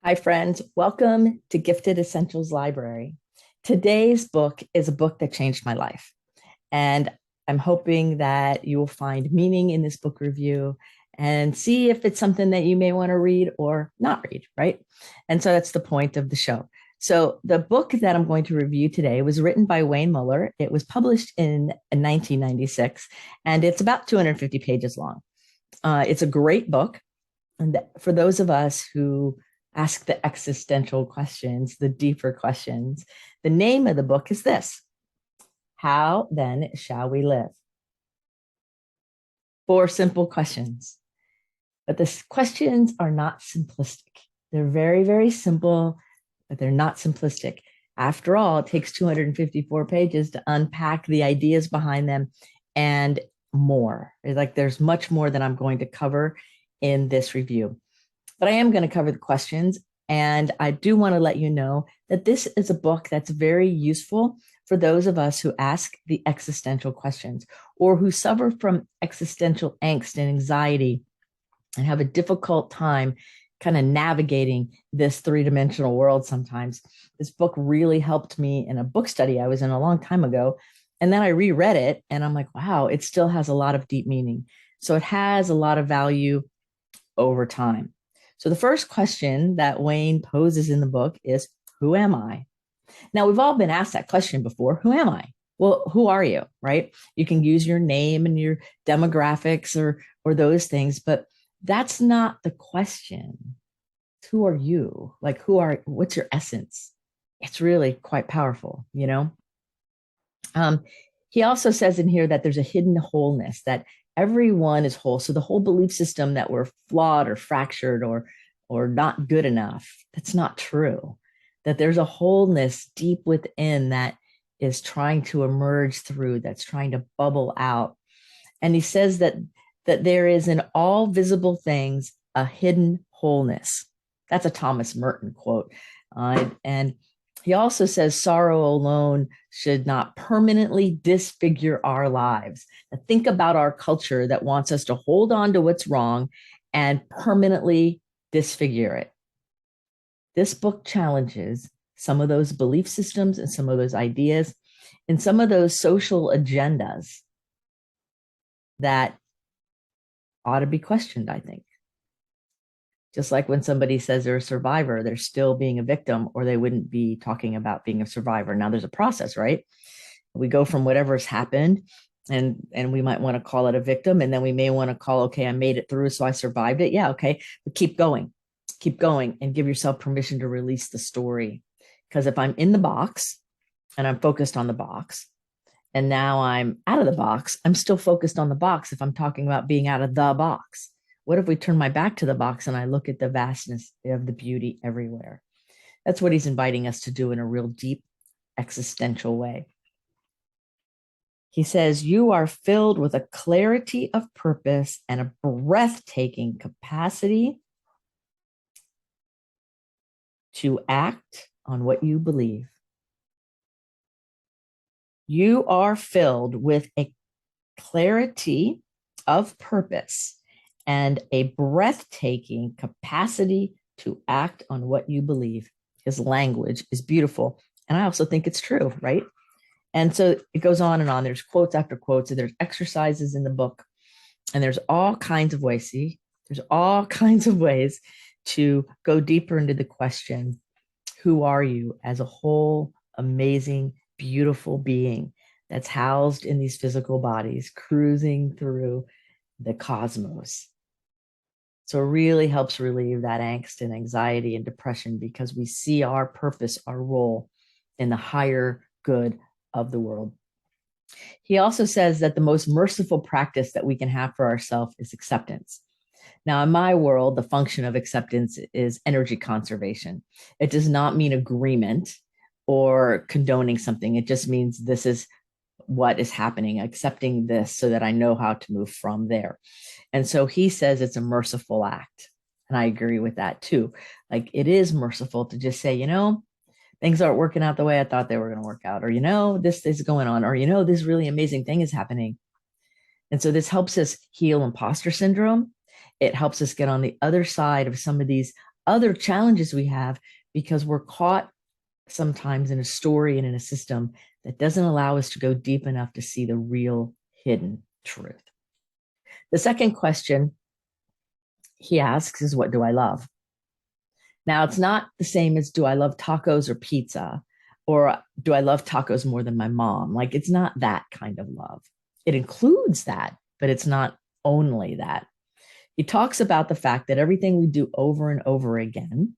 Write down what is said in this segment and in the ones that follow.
Hi, friends. Welcome to Gifted Essentials Library. Today's book is a book that changed my life. And I'm hoping that you will find meaning in this book review and see if it's something that you may want to read or not read, right? And so that's the point of the show. So, the book that I'm going to review today was written by Wayne Muller. It was published in 1996, and it's about 250 pages long. It's a great book. And for those of us who ask the existential questions, the deeper questions, the name of the book is this: How Then Shall We Live? Four simple questions. But the questions are not simplistic. They're very, very simple, but they're not simplistic. After all, it takes 254 pages to unpack the ideas behind them and more. Like there's much more that I'm going to cover in this review. But I am going to cover the questions. And I do want to let you know that this is a book that's very useful for those of us who ask the existential questions or who suffer from existential angst and anxiety and have a difficult time kind of navigating this three-dimensional world sometimes. This book really helped me in a book study I was in a long time ago. And then I reread it and I'm like, wow, it still has a lot of deep meaning. So it has a lot of value over time. So the first question that Wayne poses in the book is, who am I? Now, we've all been asked that question before. Who am I? Well, who are you, right? You can use your name and your demographics or those things, but that's not the question. Who are you? Like what's your essence? It's really quite powerful, you know? Um, he also says in here that there's a hidden wholeness, that everyone is whole. So the whole belief system that we're flawed or fractured or not good enough, that's not true. That there's a wholeness deep within that is trying to emerge through, that's trying to bubble out. And he says that there is in all visible things a hidden wholeness. That's a Thomas Merton quote. And he also says sorrow alone should not permanently disfigure our lives. Now, think about our culture that wants us to hold on to what's wrong and permanently disfigure it. This book challenges some of those belief systems and some of those ideas and some of those social agendas that ought to be questioned, I think. Just like when somebody says they're a survivor, they're still being a victim, or they wouldn't be talking about being a survivor. Now there's a process, right? We go from whatever's happened, and we might want to call it a victim, and then we may want to call, okay, I made it through, so I survived it. Yeah, okay, but keep going, and give yourself permission to release the story. Because if I'm in the box and I'm focused on the box, and now I'm out of the box, I'm still focused on the box if I'm talking about being out of the box. What if we turn my back to the box and I look at the vastness of the beauty everywhere? That's what he's inviting us to do in a real deep existential way. He says, you are filled with a clarity of purpose and a breathtaking capacity to act on what you believe. You are filled with a clarity of purpose and a breathtaking capacity to act on what you believe. His language is beautiful. And I also think it's true, right? And so it goes on and on. There's quotes after quotes, and there's exercises in the book. And there's all kinds of ways, see, there's all kinds of ways to go deeper into the question, who are you as a whole, amazing, beautiful being that's housed in these physical bodies, cruising through the cosmos? So it really helps relieve that angst and anxiety and depression because we see our purpose, our role in the higher good of the world. He also says that the most merciful practice that we can have for ourselves is acceptance. Now, in my world, the function of acceptance is energy conservation. It does not mean agreement or condoning something. It just means this is what is happening, accepting this so that I know how to move from there. And so he says it's a merciful act. And I agree with that too. Like it is merciful to just say, things aren't working out the way I thought they were going to work out, or, this is going on, or, this really amazing thing is happening. And so this helps us heal imposter syndrome. It helps us get on the other side of some of these other challenges we have because we're caught sometimes in a story and in a system that doesn't allow us to go deep enough to see the real hidden truth. The second question he asks is, what do I love? Now, it's not the same as, do I love tacos or pizza? Or do I love tacos more than my mom? Like, it's not that kind of love. It includes that, but it's not only that. He talks about the fact that everything we do over and over again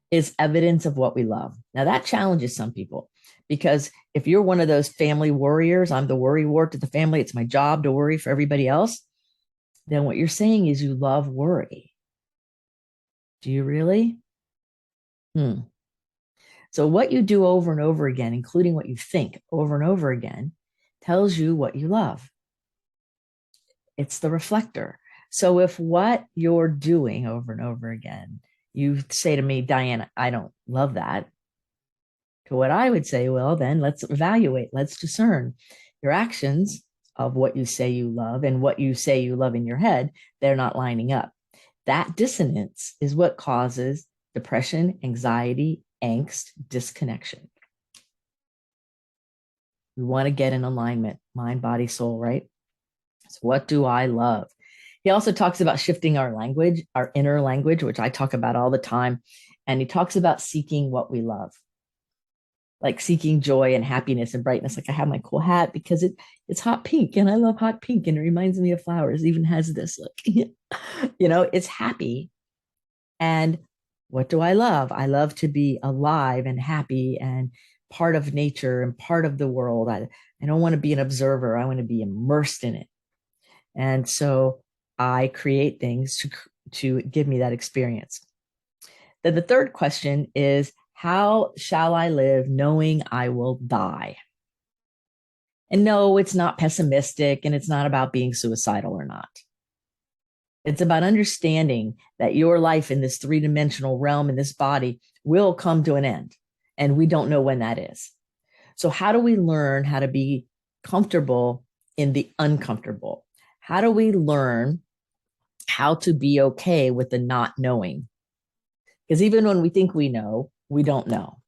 is evidence of what we love. Now, that challenges some people, because if you're one of those family warriors, I'm the worry wart to the family, it's my job to worry for everybody else, then what you're saying is you love worry. Do you really? So what you do over and over again, including what you think over and over again, tells you what you love. It's the reflector. So if what you're doing over and over again, you say to me, Diana, I don't love that. To what I would say, well, then let's evaluate, let's discern your actions of what you say you love and what you say you love in your head. They're not lining up. That dissonance is what causes depression, anxiety, angst, disconnection. We want to get in alignment, mind, body, soul, right? So what do I love? He also talks about shifting our language, our inner language, which I talk about all the time. And he talks about seeking what we love, like seeking joy and happiness and brightness. Like, I have my cool hat because it's hot pink and I love hot pink and it reminds me of flowers. It even has this look, it's happy. And what do I love? I love to be alive and happy and part of nature and part of the world. I don't want to be an observer. I want to be immersed in it. And so I create things to give me that experience. Then the third question is, how shall I live knowing I will die? And no, it's not pessimistic, and it's not about being suicidal or not. It's about understanding that your life in this three-dimensional realm, in this body, will come to an end. And we don't know when that is. So how do we learn how to be comfortable in the uncomfortable? How do we learn how to be okay with the not knowing? Because even when we think we know, we don't know.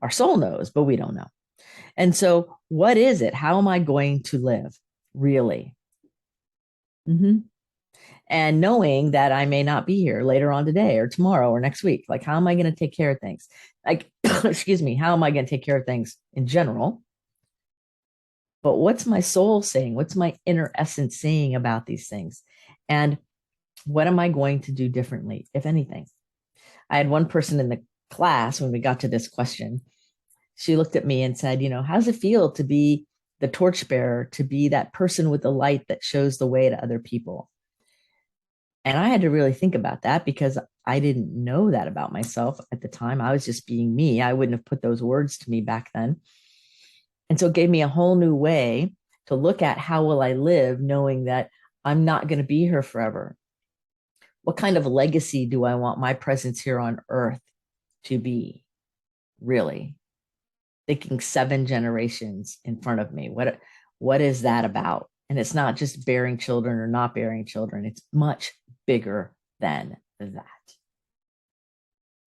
Our soul knows, but we don't know. And so what is it? How am I going to live, really? And knowing that I may not be here later on today or tomorrow or next week. Like, how am I going to take care of things? Like, excuse me, how am I going to take care of things in general? But what's my soul saying? What's my inner essence saying about these things? And what am I going to do differently, if anything? I had one person in the class when we got to this question. She looked at me and said, how does it feel to be the torchbearer, to be that person with the light that shows the way to other people? And I had to really think about that because I didn't know that about myself at the time. I was just being me. I wouldn't have put those words to me back then. And so it gave me a whole new way to look at, how will I live knowing that I'm not going to be here forever? What kind of legacy do I want my presence here on earth to be? Really? Thinking 7 generations in front of me. What is that about? And it's not just bearing children or not bearing children. It's much bigger than that.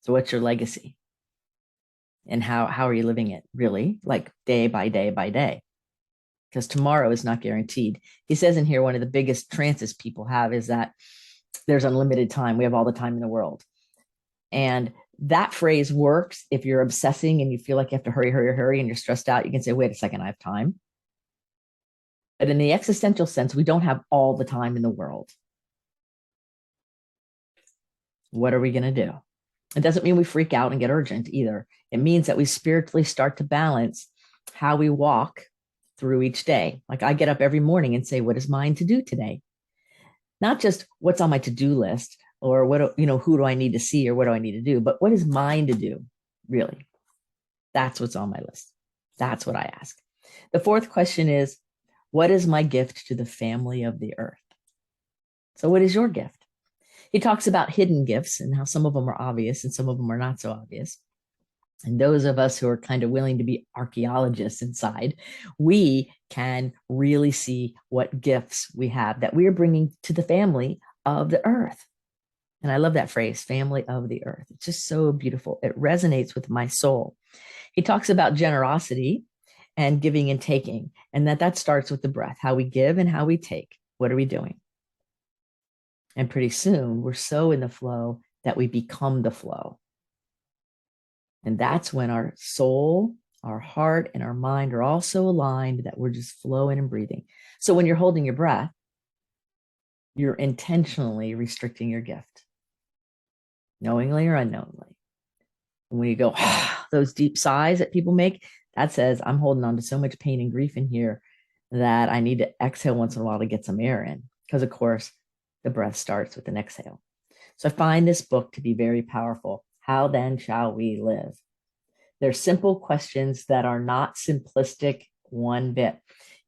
So what's your legacy? And how are you living it, really? Like, day by day by day. Because tomorrow is not guaranteed. He says in here, one of the biggest trances people have is that there's unlimited time. We have all the time in the world. And that phrase works if you're obsessing and you feel like you have to hurry, hurry, hurry, and you're stressed out. You can say, wait a second, I have time. But in the existential sense, we don't have all the time in the world. What are we going to do? It doesn't mean we freak out and get urgent either. It means that we spiritually start to balance how we walk through each day. Like, I get up every morning and say, what is mine to do today? Not just what's on my to-do list or who do I need to see or what do I need to do, but what is mine to do, really? That's what's on my list. That's what I ask. The fourth question is, what is my gift to the family of the earth? So what is your gift? He talks about hidden gifts and how some of them are obvious and some of them are not so obvious. And those of us who are kind of willing to be archaeologists inside, we can really see what gifts we have that we are bringing to the family of the earth. And I love that phrase, family of the earth. It's just so beautiful. It resonates with my soul. He talks about generosity and giving and taking, and that starts with the breath, how we give and how we take. What are we doing? And pretty soon we're so in the flow that we become the flow. And that's when our soul, our heart, and our mind are all so aligned that we're just flowing and breathing. So when you're holding your breath, you're intentionally restricting your gift, knowingly or unknowingly. And when you go, those deep sighs that people make, that says, I'm holding on to so much pain and grief in here that I need to exhale once in a while to get some air in. Because, of course, the breath starts with an exhale. So I find this book to be very powerful. How then shall we live? They're simple questions that are not simplistic one bit.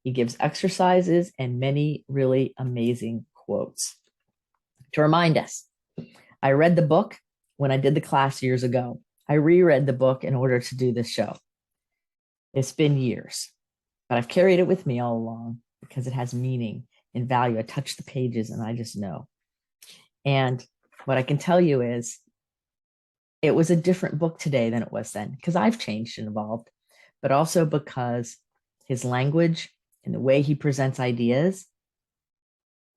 He gives exercises and many really amazing quotes. To remind us, I read the book when I did the class years ago. I reread the book in order to do this show. It's been years, but I've carried it with me all along because it has meaning and value. I touch the pages and I just know. And what I can tell you is it was a different book today than it was then because I've changed and evolved, but also because his language and the way he presents ideas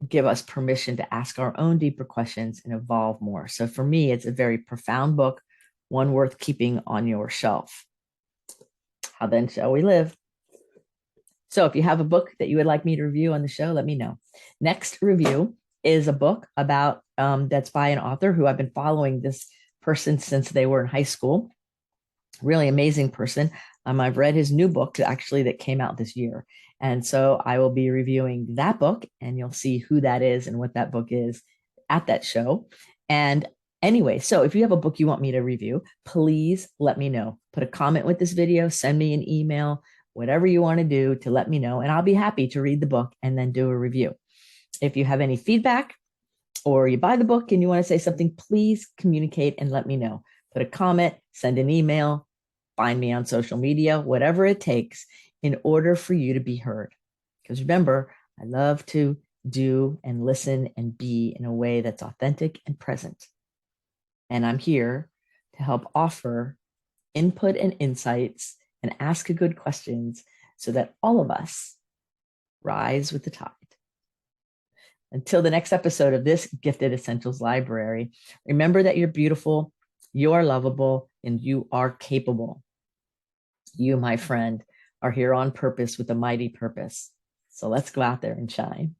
give us permission to ask our own deeper questions and evolve more. So for me, it's a very profound book, one worth keeping on your shelf. How then shall we live? So if you have a book that you would like me to review on the show, let me know. Next review is a book about that's by an author who I've been following this person since they were in high school. Really amazing person. I've read his new book actually that came out this year. And so I will be reviewing that book and you'll see who that is and what that book is at that show. And anyway, so if you have a book you want me to review, please let me know. Put a comment with this video, send me an email, whatever you want to do to let me know. And I'll be happy to read the book and then do a review. If you have any feedback or you buy the book and you want to say something, please communicate and let me know. Put a comment, send an email, find me on social media, whatever it takes in order for you to be heard. Because remember, I love to do and listen and be in a way that's authentic and present. And I'm here to help offer input and insights and ask good questions so that all of us rise with the tide. Until the next episode of this Gifted Essentials Library, remember that you're beautiful, you are lovable, and you are capable. You, my friend, are here on purpose with a mighty purpose. So let's go out there and shine.